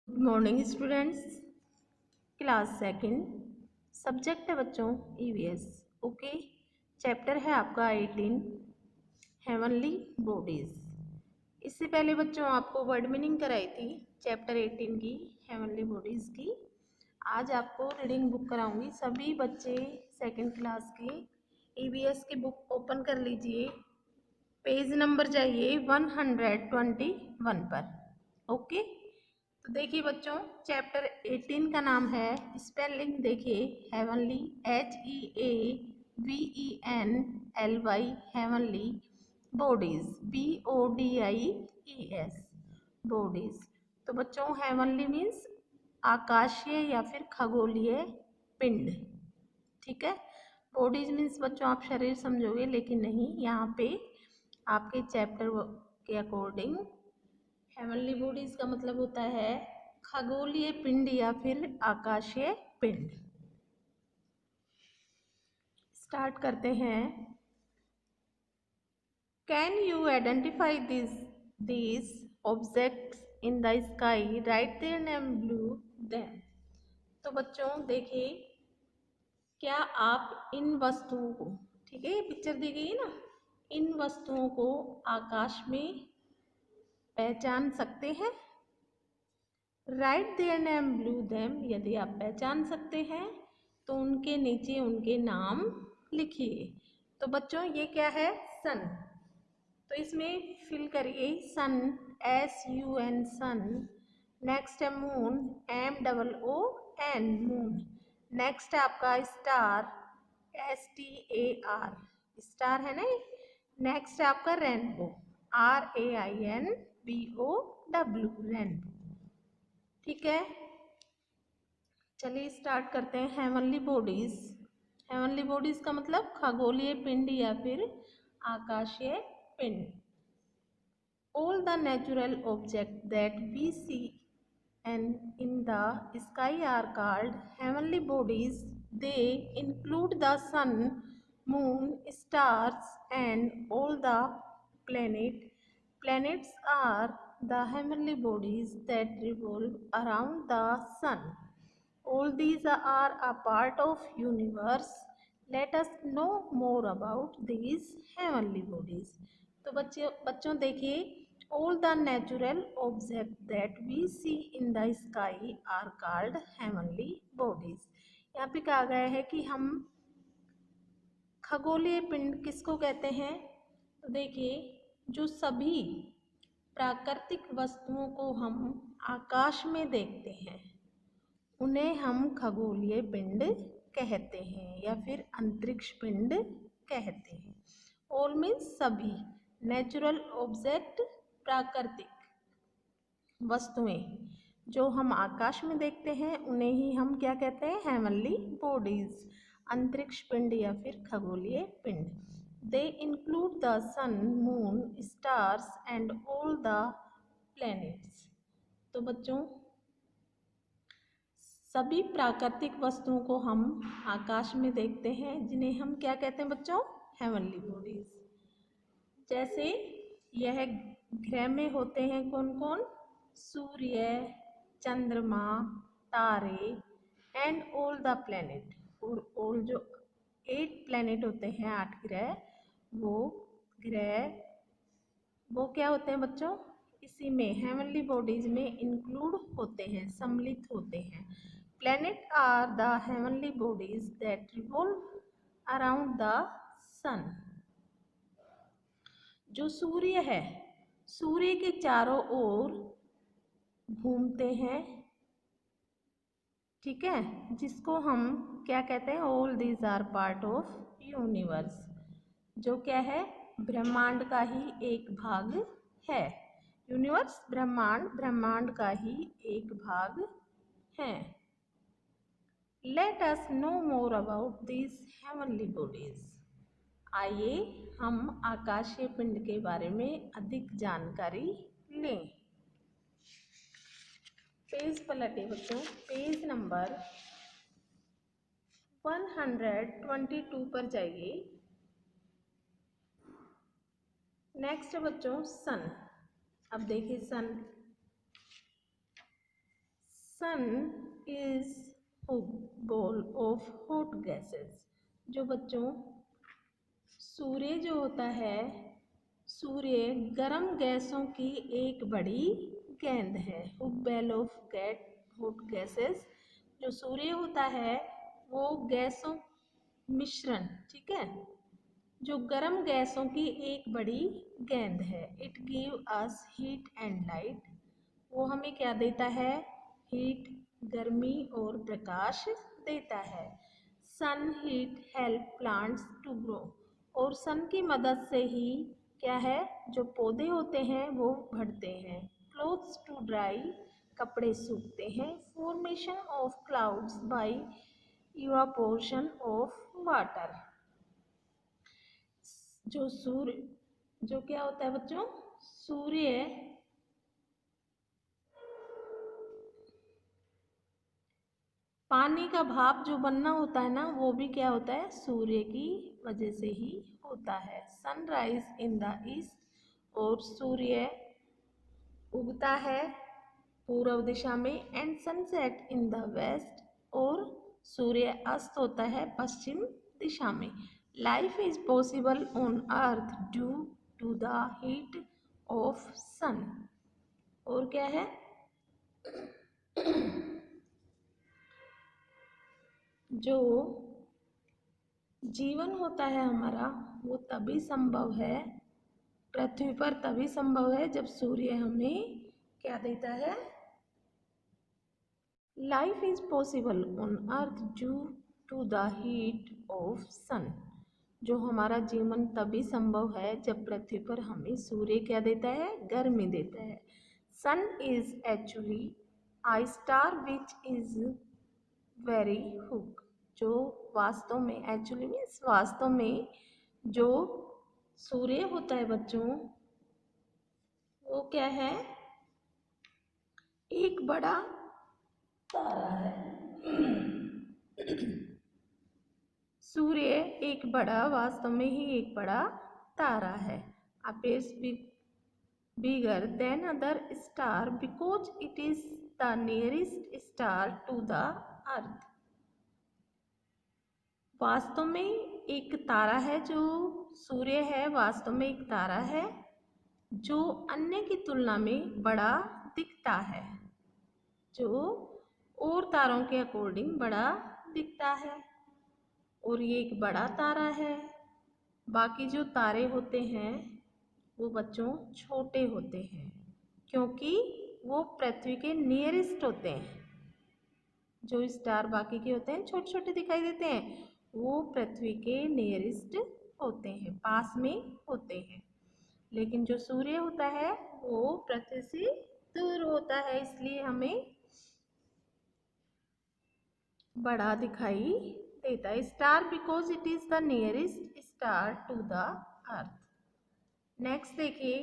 Good morning students. Class second, subject है बच्चों EVS. Okay, chapter है आपका 18 हेवनली बॉडीज। इससे पहले बच्चों आपको वर्ड मीनिंग कराई थी चैप्टर 18 की, हेवनली बॉडीज की। आज आपको रीडिंग बुक कराऊंगी। सभी बच्चे सेकंड क्लास के ईवीएस की बुक ओपन कर लीजिए। पेज नंबर चाहिए 121 पर। ओके, तो देखिए बच्चों, चैप्टर 18 का नाम है, स्पेलिंग देखिए, heavenly, HEAVENLY, heavenly, bodies, BODIES, bodies. तो बच्चों हेवनली मीन्स आकाशीय या फिर खगोलीय पिंड, ठीक है। बॉडीज मीन्स बच्चों आप शरीर समझोगे, लेकिन नहीं, यहाँ पे आपके चैप्टर के अकॉर्डिंग हेवनली बॉडीज का मतलब होता है खगोलीय पिंड या फिर आकाशीय पिंड। स्टार्ट करते हैं। Can you identify these objects in the sky, write their name below them। तो बच्चों देखिए, क्या आप इन वस्तुओं को, ठीक है, ये पिक्चर दी गई है ना, इन वस्तुओं को आकाश में पहचान सकते हैं? Right their name blue them, यदि आप पहचान सकते हैं तो उनके नीचे उनके नाम लिखिए। तो बच्चों ये क्या है? सन। तो इसमें फिल करिए सन, SUN, सन। नेक्स्ट है मून, MOON, मून। नेक्स्ट है आपका स्टार, STAR, स्टार है ना। नेक्स्ट है आपका रेनबो, RAINBOW, रेनबो। ठीक है, चलिए स्टार्ट करते हैं। हेवनली बॉडीज, हेवनली बॉडीज का मतलब खगोलीय पिंड या फिर आकाशीय पिंड। All the natural object that we see and in the sky are called heavenly bodies. They include the sun, moon, stars, and all the planets. Planets are the heavenly bodies that revolve around the sun. All these are a part of universe. Let us know more about these heavenly bodies. तो बच्चों देखिए, all the natural objects that we see in the sky are called heavenly bodies। यहाँ पे कहा गया है कि हम खगोलीय पिंड किसको कहते हैं? तो देखिए, जो सभी प्राकृतिक वस्तुओं को हम आकाश में देखते हैं उन्हें हम खगोलीय पिंड कहते हैं या फिर अंतरिक्ष पिंड कहते हैं। ऑल मीन्स सभी, नेचुरल ऑब्जेक्ट प्राकृतिक वस्तुएं जो हम आकाश में देखते हैं उन्हें ही हम क्या कहते हैं? हेवनली बॉडीज, अंतरिक्ष पिंड या फिर खगोलीय पिंड। They include the sun, moon, stars and all the planets. तो बच्चों सभी प्राकृतिक वस्तुओं को हम आकाश में देखते हैं जिन्हें हम क्या कहते हैं बच्चों? Heavenly bodies. जैसे यह ग्रह में होते हैं कौन कौन? सूर्य, चंद्रमा, तारे एंड ऑल द प्लैनेट। और ऑल जो 8 प्लैनेट होते हैं, 8 ग्रह, वो क्या होते हैं बच्चों? इसी में हेवनली बॉडीज में इंक्लूड होते हैं, सम्मिलित होते हैं। Planet are the heavenly bodies that revolve around the sun. जो सूर्य है, सूर्य के चारों ओर घूमते हैं, ठीक है, जिसको हम क्या कहते हैं? All these are part of universe, जो क्या है? ब्रह्मांड का ही एक भाग है। यूनिवर्स ब्रह्मांड, ब्रह्मांड का ही एक भाग है। Let us know more about this heavenly bodies. आइए हम आकाशीय पिंड के बारे में अधिक जानकारी लें। पेज पलटे बच्चों, पेज नंबर 122 पर जाइए। नेक्स्ट है बच्चों सन। अब देखिए sun, sun is ball of hot gases. जो बच्चों सूर्य जो होता है, सूर्य गर्म गैसों की एक बड़ी गेंद है। Ball of cat hot gases. जो सूर्य होता है वो गैसों मिश्रण, ठीक है, जो गर्म गैसों की एक बड़ी गेंद है। It give us heat and light. वो हमें क्या देता है? हीट, गर्मी और प्रकाश देता है। Sun heat help plants to grow. और सन की मदद से ही क्या है, जो पौधे होते हैं वो बढ़ते हैं। क्लोथ्स टू ड्राई, कपड़े सूखते हैं। Formation of clouds by evaporation of water. जो सूर्य, जो क्या होता है बच्चों, सूर्य पानी का भाप जो बनना होता है ना, वो भी क्या होता है, सूर्य की वजह से ही होता है। सनराइज इन द ईस्ट, और सूर्य उगता है पूर्व दिशा में। And sunset in the west, और सूर्य अस्त होता है पश्चिम दिशा में। Life is possible on earth due to the heat of sun. और क्या है, जो जीवन होता है हमारा वो तभी संभव है, पृथ्वी पर तभी संभव है जब सूर्य हमें क्या देता है? Life is possible on earth due to the heat of sun. जो हमारा जीवन तभी संभव है जब पृथ्वी पर हमें सूर्य क्या देता है? गर्मी देता है। Sun is actually a star which is very huge. जो वास्तव में, एक्चुअली मीन्स वास्तव में, जो सूर्य होता है बच्चों वो क्या है? एक बड़ा तारा है। सूर्य एक बड़ा, वास्तव में ही एक बड़ा तारा है। appears bigger than other star because it is the nearest star to the earth। वास्तव में एक तारा है, जो सूर्य है वास्तव में एक तारा है जो अन्य की तुलना में बड़ा दिखता है, जो और तारों के अकॉर्डिंग बड़ा दिखता है। और ये एक बड़ा तारा है। बाकी जो तारे होते हैं वो बच्चों छोटे होते हैं, क्योंकि वो पृथ्वी के नियरेस्ट होते हैं। जो स्टार बाकी के होते हैं छोटे छोटे दिखाई देते हैं, वो पृथ्वी के नियरेस्ट होते हैं, पास में होते हैं। लेकिन जो सूर्य होता है वो पृथ्वी से दूर होता है, इसलिए हमें बड़ा दिखाई देता है। Star because it is the nearest star to the earth. Next देखिए,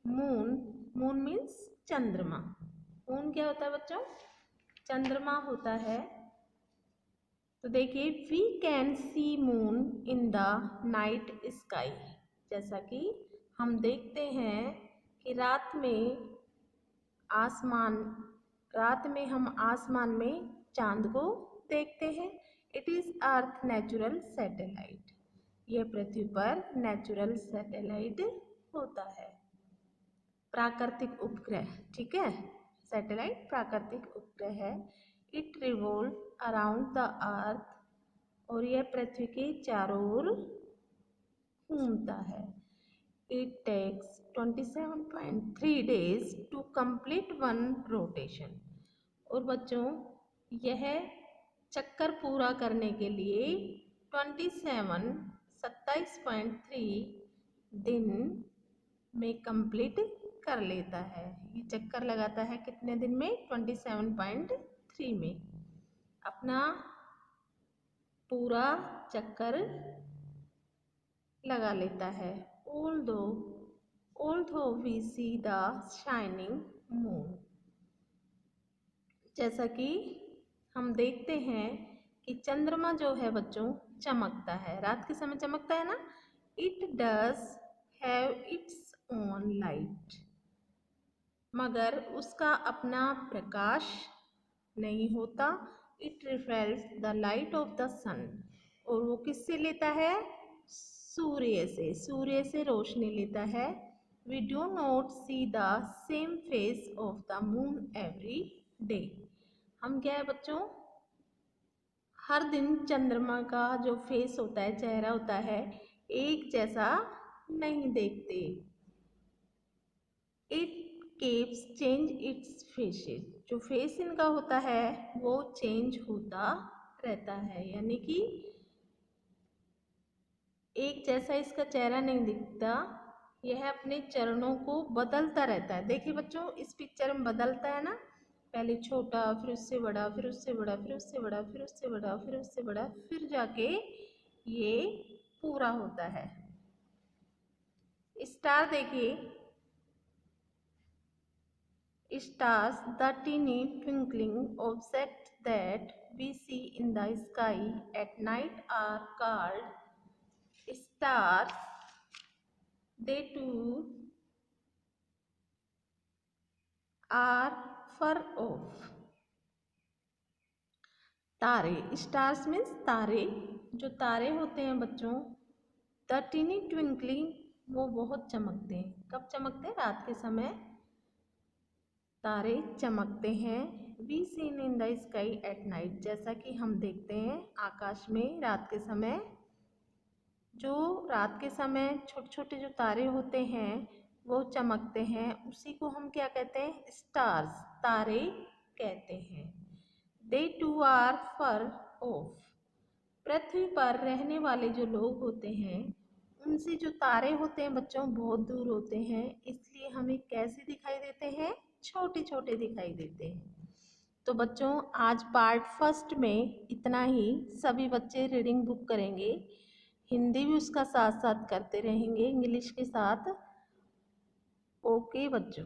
मून। मून मीन्स चंद्रमा। मून क्या होता है बच्चों? चंद्रमा होता है। तो देखिए, we can see moon in the night sky. जैसा कि हम देखते हैं कि रात में हम आसमान में चांद को देखते हैं। It is earth natural satellite. यह पृथ्वी पर नेचुरल सैटेलाइट होता है, प्राकृतिक उपग्रह, ठीक है। सैटेलाइट प्राकृतिक उपग्रह है। It revolve around the earth, और यह पृथ्वी के चारों ओर घूमता है। It takes 27.3 days to complete one rotation. और बच्चों यह चक्कर पूरा करने के लिए 27.3 दिन में कंप्लीट कर लेता है। ये चक्कर लगाता है कितने दिन में? 27.3 में अपना पूरा चक्कर लगा लेता है। although we see the shining moon। जैसा कि हम देखते हैं कि चंद्रमा जो है बच्चों चमकता है, रात के समय चमकता है ना। It does have its own light. मगर उसका अपना प्रकाश नहीं होता। It reflects the light of the sun, और वो किससे लेता है? सूर्य से रोशनी लेता है। We do not see the same face of the moon every day. हम क्या है बच्चों, हर दिन चंद्रमा का जो फेस होता है, चेहरा होता है, एक जैसा नहीं देखते। It keeps change it's faces, जो फेस इनका होता है वो चेंज होता रहता है, यानी कि एक जैसा इसका चेहरा नहीं दिखता, यह अपने चरणों को बदलता रहता है। देखिए बच्चों, इस पिक्चर में बदलता है ना, पहले छोटा, फिर उससे बड़ा, फिर उससे बड़ा, फिर उससे बड़ा, फिर उससे बड़ा, फिर उससे बड़ा, फिर जाके ये पूरा होता है। स्टार देखिए, stars, the teeny twinkling objects that we see in the sky at night are called stars. They too are far off. तारे, स्टार्स मीन्स तारे, जो तारे होते हैं बच्चों, द टीनी ट्विंकलिंग, वो बहुत चमकते हैं। कब चमकते हैं? रात के समय तारे चमकते हैं। We seen in the sky at night, जैसा कि हम देखते हैं आकाश में रात के समय। जो रात के समय छोटे छोटे जो तारे होते हैं वो चमकते हैं, उसी को हम क्या कहते हैं? स्टार्स, तारे कहते हैं। दे टू आर फर ऑफ, पृथ्वी पर रहने वाले जो लोग होते हैं उनसे जो तारे होते हैं बच्चों बहुत दूर होते हैं, इसलिए हमें कैसे दिखाई देते हैं? छोटे छोटे दिखाई देते हैं। तो बच्चों, आज पार्ट फर्स्ट में इतना ही। सभी बच्चे रीडिंग बुक करेंगे, हिंदी भी उसका साथ साथ करते रहेंगे इंग्लिश के साथ। ओके बच्चों।